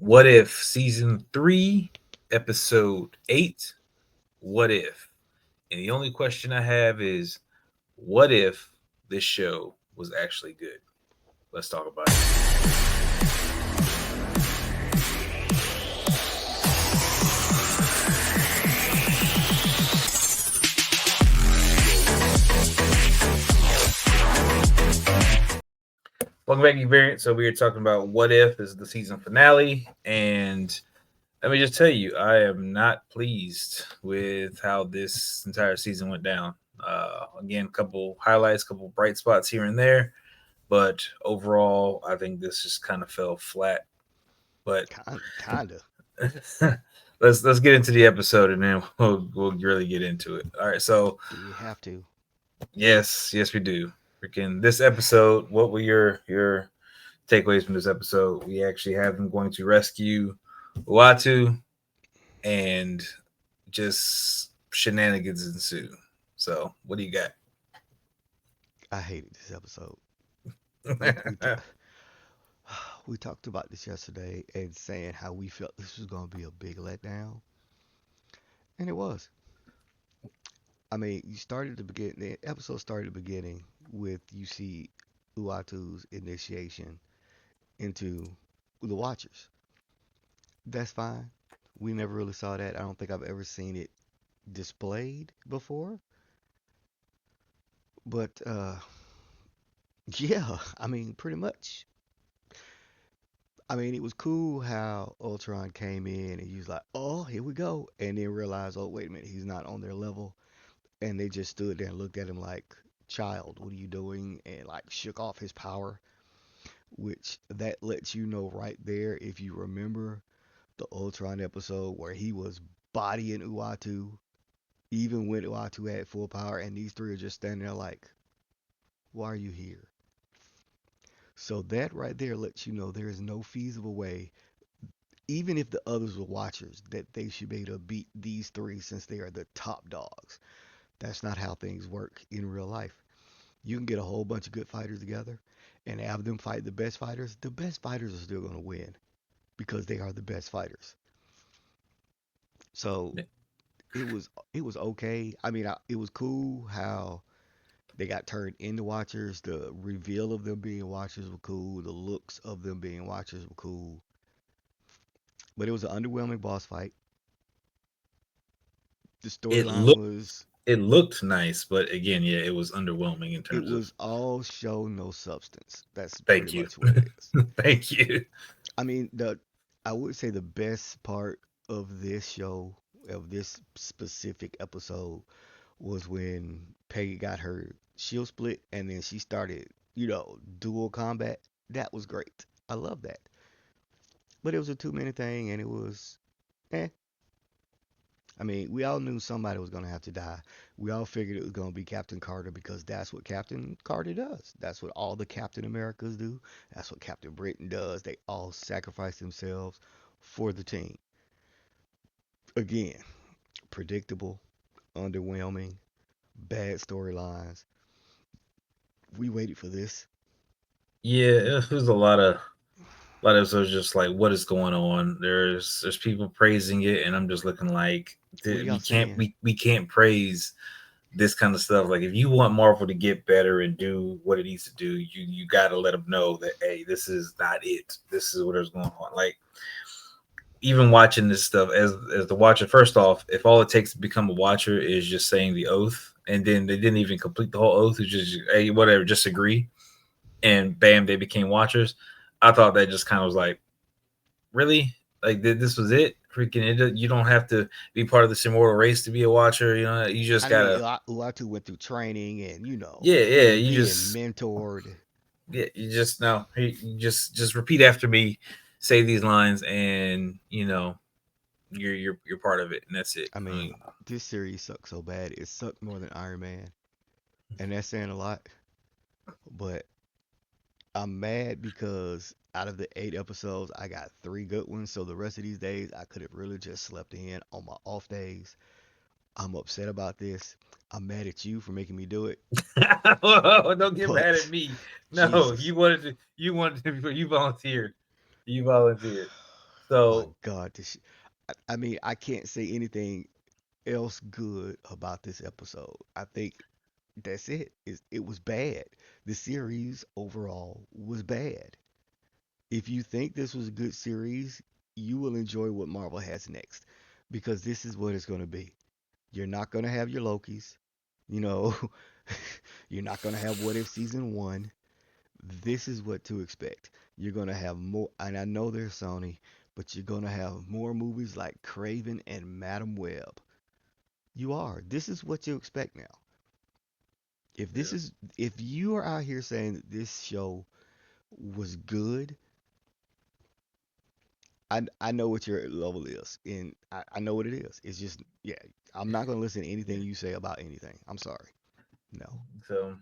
What If Season 3, Episode 8? What if? And the only question I have is, what if this show was actually good? Let's talk about it. Welcome back, Variant. So we are talking about What If. This is the season finale, and let me just tell you, I am not pleased with how this entire season went down. Again, couple highlights, couple bright spots here and there, but overall, I think this just kind of fell flat. But Kinda. let's get into the episode, and then we'll really get into it. All right, so Do we have to? yes, we do. Freaking this episode. What were your takeaways from this episode? We actually have them going to rescue Uatu, and just shenanigans ensue. So, what do you got? I hated this episode. We we ta- we talked about this yesterday and saying how we felt this was gonna be a big letdown, and it was. I mean, you started the beginning. The episode started at the beginning with you see Uatu's initiation into the Watchers. That's fine. We never really saw that. I don't think I've ever seen it displayed before. But yeah, I mean, pretty much. I mean, it was cool how Ultron came in and he was like, "Oh, here we go," and then realized, "Oh, wait a minute, he's not on their level," and they just stood there and looked at him like, "Child, what are you doing?" and like shook off his power, which that lets you know right there if you remember the Ultron episode where he was bodying Uatu, even when Uatu had full power, and these three are just standing there like, "Why are you here?" So that right there lets you know there is no feasible way, even if the others were watchers, that they should be able to beat these three since they are the top dogs. That's not how things work in real life. You can get a whole bunch of good fighters together and have them fight the best fighters. The best fighters are still going to win because they are the best fighters. So it was okay. I mean, it was cool how they got turned into watchers. The reveal of them being watchers were cool. The looks of them being watchers were cool. But it was an underwhelming boss fight. The It storyline looked was it looked nice, but again, yeah, it was underwhelming in it terms of. was all show no substance. That's pretty Thank you, much what it is. thank you. I mean, the I would say the best part of this show, of this specific episode, was when Peggy got her shield split and then she started, dual combat. That was great. I love that. But it was a 2 minute thing and it was eh. I mean, we all knew somebody was going to have to die. We all figured it was going to be Captain Carter because that's what Captain Carter does. That's what all the Captain Americas do. That's what Captain Britain does. They all sacrifice themselves for the team. Again, predictable, underwhelming, bad storylines. We waited for this. Yeah, it was a lot of episodes just like, what is going on? There's people praising it, and I'm just looking like, What are y'all we can't saying? we can't praise this kind of stuff. Like, if you want Marvel to get better and do what it needs to do, you got to let them know that, hey, this is not it. This is what is going on. Like, even watching this stuff as the watcher. First off, if all it takes to become a watcher is just saying the oath, and then they didn't even complete the whole oath, it's just, hey, whatever, just agree, and bam, they became watchers. I thought that just kind of was like, really, like, this was it. Freaking it, you don't have to be part of this immortal race to be a watcher. You just I mean, gotta. Uatu went through training and, Yeah, you being just. mentored. Yeah, you just no, you just repeat after me, say these lines, and you're part of it, and that's it. I I mean, mean, this series sucked so bad. It sucked more than Iron Man. And that's saying a lot. But I'm mad because out of the 8 episodes, I got 3 good ones. So the rest of these days, I could have really just slept in on my off days. I'm upset about this. I'm mad at you for making me do it. don't get mad at But me. No, Jesus, you volunteered. You volunteered. My So God, I mean, I can't say anything else good about this episode. I think that's it. It was bad. The series overall was bad. If you think this was a good series, you will enjoy what Marvel has next because this is what it's going to be. You're not going to have your Lokis. You know, you're not going to have What If season 1. This is what to expect. You're going to have more, and I know there's Sony, but you're going to have more movies like Craven and Madam Web. You are. This is what you expect now. If this yeah. is, if you are out here saying that this show was good, I know what your level is, and I know what it is. It's just, yeah, I'm not going to listen to anything Yeah. you say about anything. I'm sorry. No. So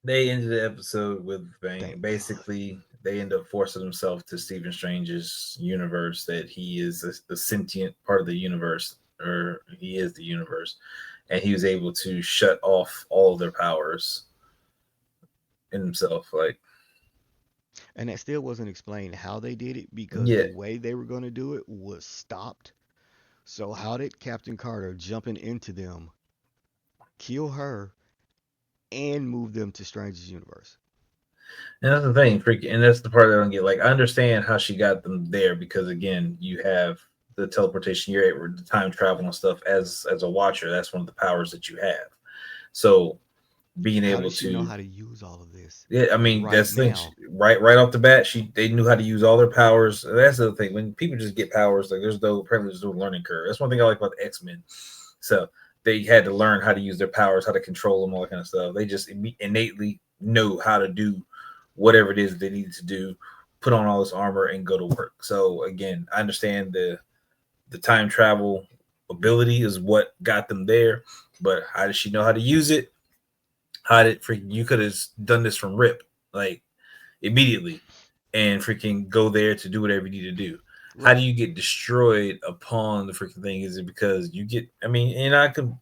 they ended the episode with bang. Thank God. Basically, they end up forcing themselves to Stephen Strange's universe that he is a sentient part of the universe, or he is the universe, and he was able to shut off all of their powers in himself. Like, And that still wasn't explained how they did it because yeah, the way they were going to do it was stopped. So how did Captain Carter jumping into them kill her and move them to Strange's universe? and that's the thing, freaking, and that's the part that I don't get. Like, I understand how she got them there because again, you have the teleportation, you're able to time travel and stuff. As a watcher, that's one of the powers that you have. So being How able does she know to, how to use all of this yeah, I mean, right that's the thing. now? Right off the bat, they knew how to use all their powers. That's the thing. When people just get powers, like there's no learning curve. That's one thing I like about the X-Men. So they had to learn how to use their powers, how to control them, all that kind of stuff. They just innately know how to do whatever it is they need to do, put on all this armor and go to work. So again, I understand the time travel ability is what got them there, but how does she know how to use it? How did freaking you could have done this from rip like immediately and freaking go there to do whatever you need to do. How do Right. you get destroyed upon the freaking thing? Is it because you get? I mean, and I could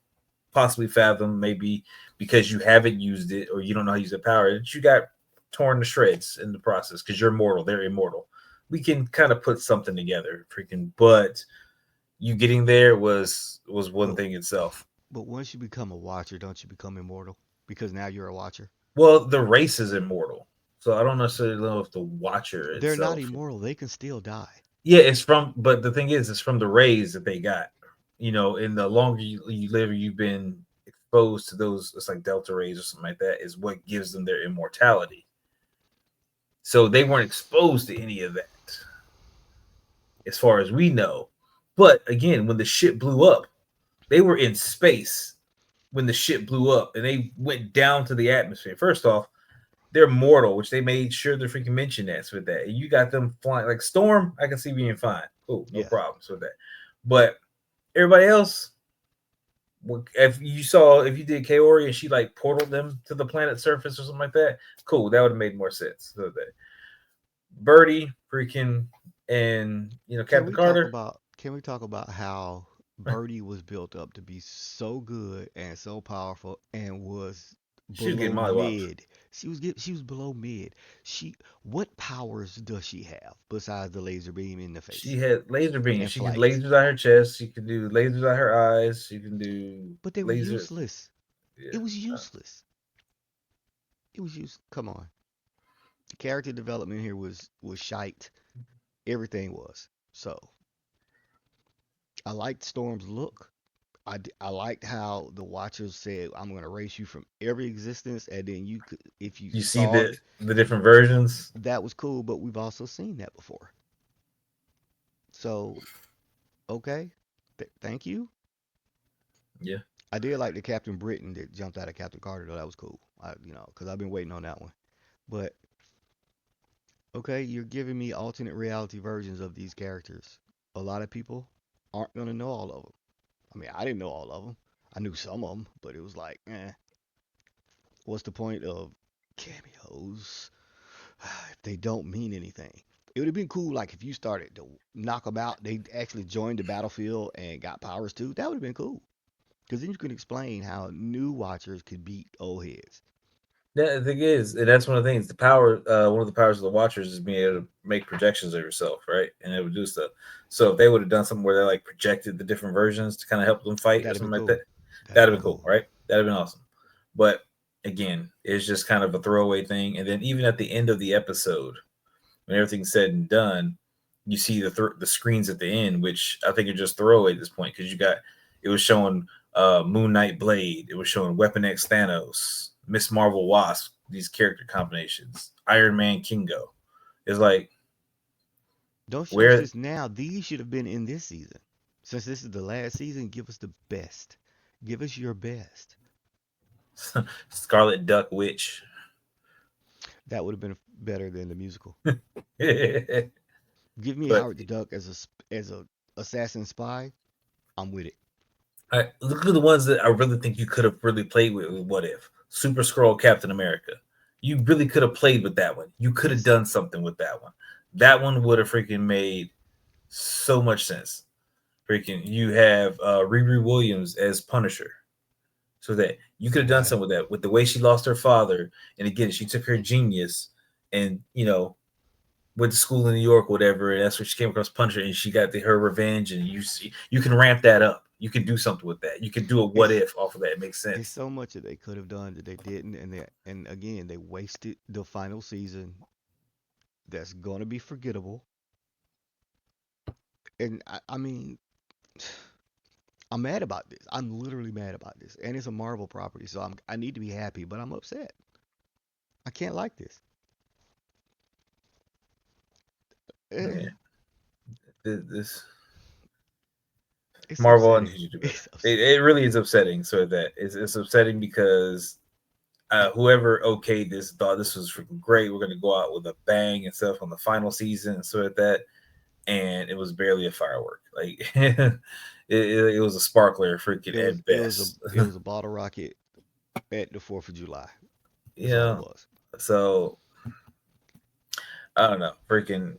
possibly fathom maybe because you haven't used it or you don't know how to use the power that you got torn to shreds in the process because you're mortal. They're immortal. We can kind of put something together, freaking. But you getting there was one But thing itself. but once you become a watcher, don't you become immortal? Because now you're a watcher. Well, the race is immortal, so I don't necessarily know if the Watcher They're not itself. immortal. They can still die. Yeah, it's from, but the thing is, it's from the rays that they got. You know, in the longer you live, you've been exposed to those. It's like delta rays or something like that. Is what gives them their immortality. So they weren't exposed to any of that, as far as we know. But again, when the ship blew up, they were in space when the ship blew up, and they went down to the atmosphere. First off, they're mortal, which they made sure to freaking mention that with that. And you got them flying like Storm. I can see being fine. Cool, no Yeah. problems with that. But everybody else, if you saw, if you did Kaori and she like portaled them to the planet surface or something like that, cool, that would have made more sense. So that Birdie, freaking, and Captain Carter, Can we talk about how Birdie was built up to be so good and so powerful and was she was getting below mollywopped. mid. She was below mid. She what powers does she have besides the laser beam in the She face had laser beams. and She could flight? lasers out her chest. She could do lasers out her eyes. She can do But they were laser. useless. It Yeah, was useless. It was useless. Come on. The character development here was shite. Everything was. So, I liked Storm's look. I liked how the Watchers said, "I'm going to erase you from every existence," and then you could, if you you see saw it, the different versions. that was cool. But we've also seen that before. So okay, thank you. Yeah, I did like the Captain Britain that jumped out of Captain Carter though. That was cool. Because I've been waiting on that one. But okay, you're giving me alternate reality versions of these characters. A lot of people aren't gonna know all of them. I mean, I didn't know all of them. I knew some of them, but it was like, what's the point of cameos if they don't mean anything? It would have been cool, like if you started to knock them out, they actually joined the battlefield and got powers too. That would have been cool, because then you can explain how new watchers could beat old heads. Yeah, the thing is, and that's one of the things. The power, one of the powers of the Watchers is being able to make projections of yourself, right? And it would do stuff. So if they would have done something where they like projected the different versions to kind of help them fight or That'd be something like cool. that, That'd that'd be have been cool, cool. right? That'd have been awesome. But again, it's just kind of a throwaway thing. And then even at the end of the episode, when everything's said and done, you see the screens at the end, which I think are just throwaway at this point because you got it was showing Moon Knight Blade, it was showing Weapon X Thanos, Miss Marvel Wasp, these character combinations, Iron Man Kingo. It's like Don't show us where this now. These should have been in this season. Since this is the last season, give us the best. Give us your best. Scarlet Duck Witch. That would have been better than the musical. But Give me Howard the Duck as a assassin spy. I'm with it. look at the ones that I really think you could have really played with What If. Super Scroll Captain America. You really could have played with that one. You could have Yes. done something with that one. That one would have freaking made so much sense. Freaking, you have Riri Williams as Punisher. So that you could have done Right. something with that, with the way she lost her father. And again, she took her genius and, went to school in New York, whatever, and that's where she came across Punisher, and she got her revenge. And you can ramp that up. You can do something with that. You can do a what It's if off of that. It makes it's sense. so much that they could have done that they didn't, and again they wasted the final season. That's gonna be forgettable. And I mean, I'm mad about this. I'm literally mad about this, and it's a Marvel property, so I need to be happy, but I'm upset. I can't like this. Eh, Yeah, this it's Marvel upsetting. needs you to do better. It's It really is upsetting. So that it's upsetting because whoever okayed this thought this was freaking great. We're gonna go out with a bang and stuff on the final season and so like that, and it was barely a firework. Like it was a sparkler, freaking it was at it was a best. it was a bottle rocket at the 4th of July. That's all it Yeah. was. So I don't know, freaking.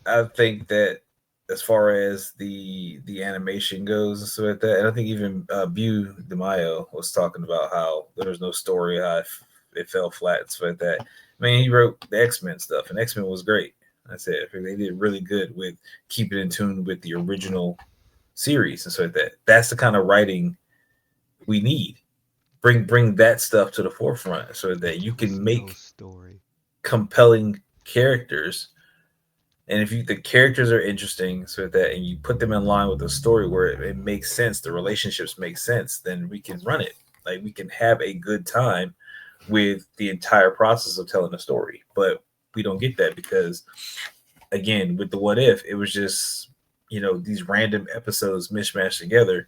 I think that as far as the animation goes and stuff like that, and I think even Bu DeMaio was talking about how there was no story, how it fell flat and stuff like that. I mean, he wrote the X-Men stuff, and X-Men was great. I said they did really good with keeping in tune with the original series and stuff like that. That's the kind of writing we need. Bring that stuff to the forefront so But that you there was can no make story. compelling characters. And if the characters are interesting so that and you put them in line with the story where it makes sense, the relationships make sense, then we can run it. Like we can have a good time with the entire process of telling a story. But we don't get that because again, with the what if, it was just, these random episodes mishmashed together.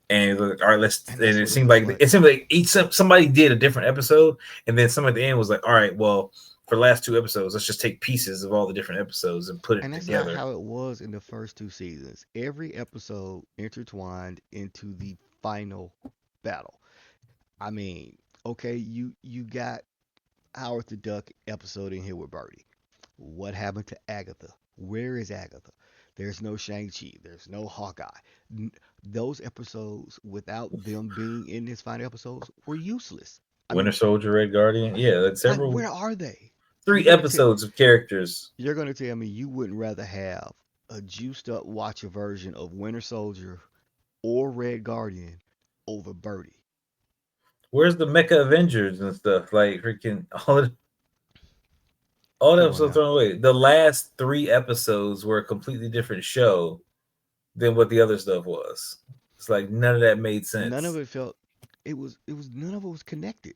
And like, all right, let's. And And that's it what it seemed felt like like. each somebody did a different episode, and then some at the end was like, all right, well, for the last two episodes, let's just take pieces of all the different episodes and put it And that's not together. how it was in the first two seasons. Every episode intertwined into the final battle. I mean, okay, you got Howard the Duck episode in here with Birdie. What happened to Agatha? Where is Agatha? There's no Shang-Chi. There's no Hawkeye. N- those episodes, without them being in this final episodes, were useless. I Winter mean, Soldier, Red Guardian, yeah, that's like, several where are they? You're three gonna tell episodes of characters. you're gonna tell me you wouldn't rather have a juiced up watcher version of Winter Soldier or Red Guardian over Birdie? Where's the Mecha Avengers and stuff? Like freaking all the Come on episodes now. thrown away. The last three episodes were a completely different show than what the other stuff was. It's like none of that made None of sense. it felt it was none of it was connected.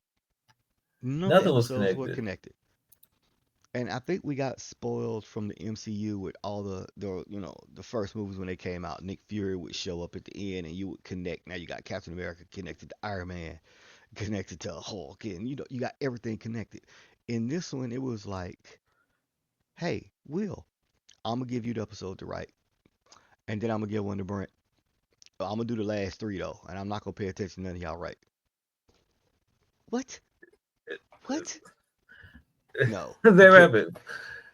None of the Nothing was episodes were connected. connected. And I think we got spoiled from the MCU with all the first movies when they came out. Nick Fury would show up at the end and you would connect. Now you got Captain America connected to Iron Man, connected to Hulk, and you got everything connected. In this one, it was like, hey, Will, I'm gonna give you the episode to write, and then I'm gonna give one to Brent. I'm gonna do the last three though, and I'm not gonna pay attention to none of y'all write. What? What? No. There Get happened.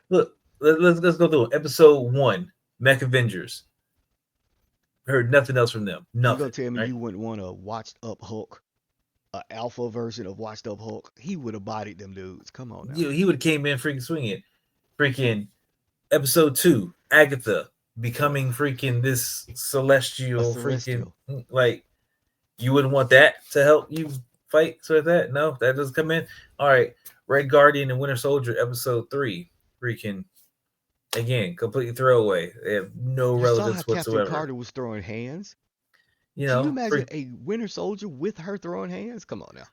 Look, let's go through it. Episode one, Mech Avengers. Heard nothing else from them. you gonna Nothing. tell me Right? you wouldn't want to watch up Hulk? a alpha version of washed up Hulk, he would have bodied them dudes. Come on now. He would have came in freaking swinging. Freaking episode 2, Agatha becoming Ugh, freaking this a celestial freaking celestial. like you wouldn't want that to help you fight so that no that doesn't come in. All right, Red Guardian and Winter Soldier episode 3 freaking again completely throwaway. They have no You saw how relevance Captain whatsoever. Carter was throwing hands. You Can you know, imagine for a Winter Soldier with her throwing hands? Come on now.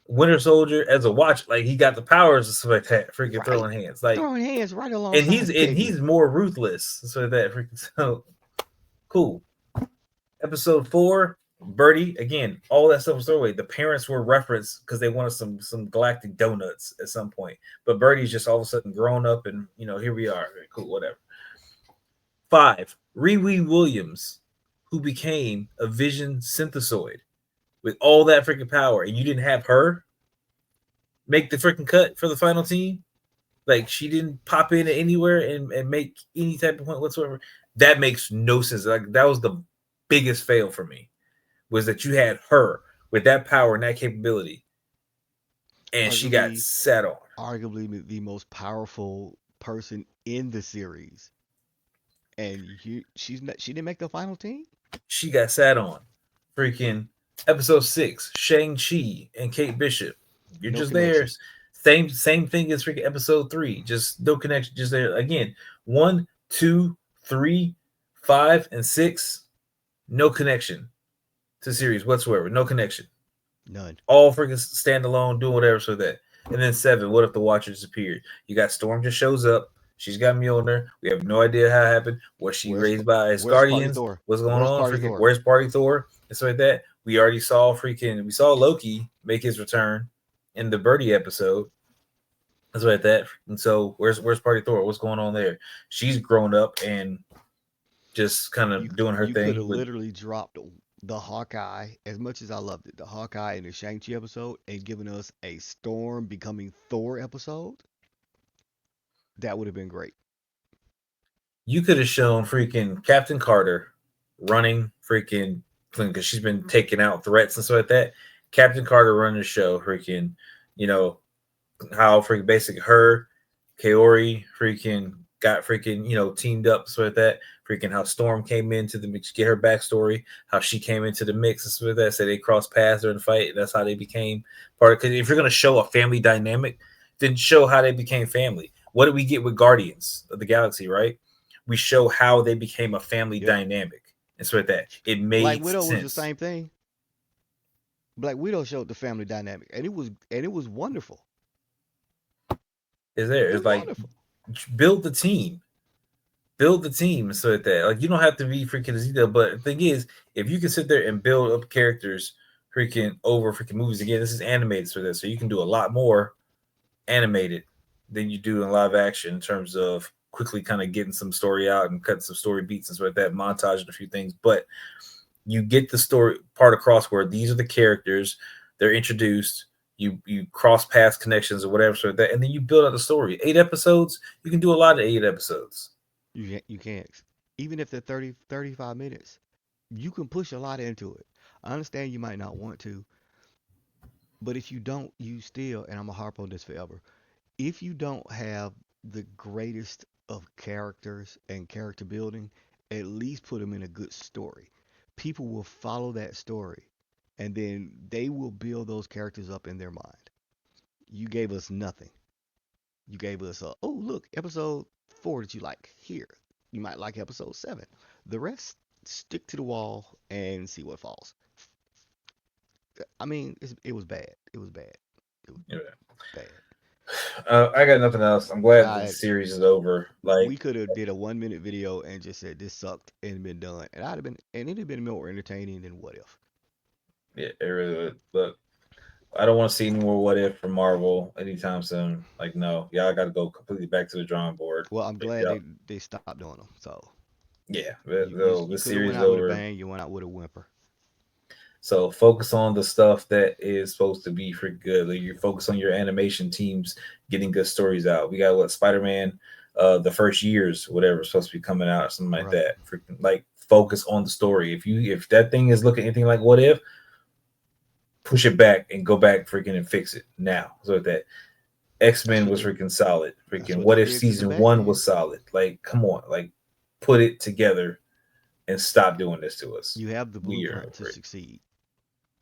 Winter Soldier as a watch, like he got the powers and stuff like that, freaking Right. throwing hands, like, Throwing hands right and alongside he's Peggy. more ruthless, so that freaking so cool. Episode 4, Birdie again. All that stuff was throwaway. The parents were referenced because they wanted some galactic donuts at some point, but Birdie's just all of a sudden grown up, and here we are. Cool, whatever. 5, Riri Williams, who became a Vision synthesoid with all that freaking power, and you didn't have her make the freaking cut for the final team. Like she didn't pop in anywhere and make any type of point whatsoever. That makes no sense. Like that was the biggest fail for me was that you had her with that power and that capability, and she got Arguably, sat on. arguably the most powerful person in the series, and she didn't make the final team. She got sat on. Freaking episode 6, Shang-Chi and Kate Bishop. You're No just there. connection. Same thing as freaking episode 3. Just no connection. Just there again. 1, 2, 3, 5, and 6. No connection to series whatsoever. No connection. None. All freaking standalone, doing whatever. So that. And then 7. What if the Watcher disappeared? You got Storm just shows up. She's got Mjolnir. We have no idea how it happened. Was she Where's raised by his where's Party guardians? Thor? What's going Where's on? Party Freaking, Thor? where's Party Thor? And stuff like that. We already saw we saw Loki make his return in the Birdie episode. That's like that. And so where's Party Thor? What's going on there? She's grown up and just kind You of doing her you could thing have with. literally dropped the Hawkeye, as much as I loved it, the Hawkeye in the Shang-Chi episode, and given us a Storm becoming Thor episode. That would have been great. You could have shown freaking Captain Carter running freaking because she's been taking out threats and stuff like that. Captain Carter running the show, freaking, you know, how freaking basic her, Kaori freaking got freaking, teamed up, so like that. Freaking how Storm came into the mix, get her backstory, how she came into the mix and stuff like that. So they crossed paths during the fight. That's how they became part of. Because if you're gonna show a family dynamic, then show how they became family. What did we get with Guardians of the Galaxy? Right, we show how they became a family Yep. dynamic and so like that. It Black made Widow was the sense. same thing. Black Widow showed the family dynamic, and it was wonderful. Is there? It It's was like wonderful. build the team. Build the team so that like you don't have to be freaking Zeta. But the thing is, if you can sit there and build up characters freaking over freaking movies again, this is animated for this, so you can do a lot more animated than you do in live action in terms of quickly kind of getting some story out and cutting some story beats and stuff like that, montage and a few things. But you get the story part across where these are the characters, they're introduced. You cross paths connections or whatever sort of that, and then you build out the story. 8 episodes, you can do a lot of 8 episodes. You can't. Even if they're 35 minutes, you can push a lot into it. I understand you might not want to, but if you don't, you still, and I'm gonna harp on this forever, if you don't have the greatest of characters and character building, at least put them in a good story. People will follow that story, and then they will build those characters up in their mind. You gave us nothing. You gave us oh look, episode 4 that you like. Here, you might like episode 7. The rest, stick to the wall and see what falls. I mean, it was bad. It was bad. It was Yeah. bad. I got nothing else. I'm glad that the I series is over. We Like, could have did a 1 minute video and just said this sucked and been done, and it'd have been more entertaining than what if. yeah, it really would. But I don't want to see any more What If from Marvel anytime soon. Like, no, y'all got to go completely back to the drawing board. Well, I'm But, glad yeah, they stopped doing them. So yeah, you the could have went series is out with a over. bang. You went out with a whimper. So focus on the stuff that is supposed to be for good. Like you focus on your animation teams getting good stories out. We got what Spider-Man, the first years, whatever, is supposed to be coming out, or something like Right. that. Freaking like focus on the story. If that thing is looking anything like What If, push it back and go back freaking and fix it now. So that X That's Men what was they freaking solid. that's Freaking what What they If did to the season one Batman. was solid. Like, come on, like put it together and stop doing this to us. You have the We are blueprint to over it. succeed.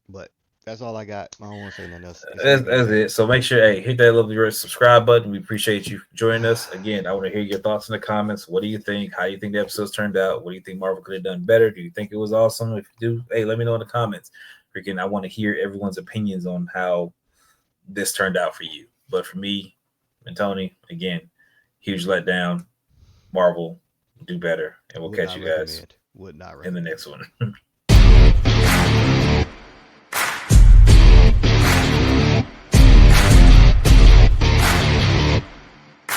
But that's all I got. I don't want to say nothing else. It's That's, already been that's said. it. So make sure, hey, hit that little subscribe button. We appreciate you joining us again. I want to hear your thoughts in the comments. What do you think? How do you think the episodes turned out? What do you think Marvel could have done better? Do you think it was awesome? If you do, hey, let me know in the comments. Freaking, I want to hear everyone's opinions on how this turned out for you. But for me and Tony, again, huge letdown. Marvel, do better, and we'll Would catch not you guys recommend. Would not in the recommend. next one.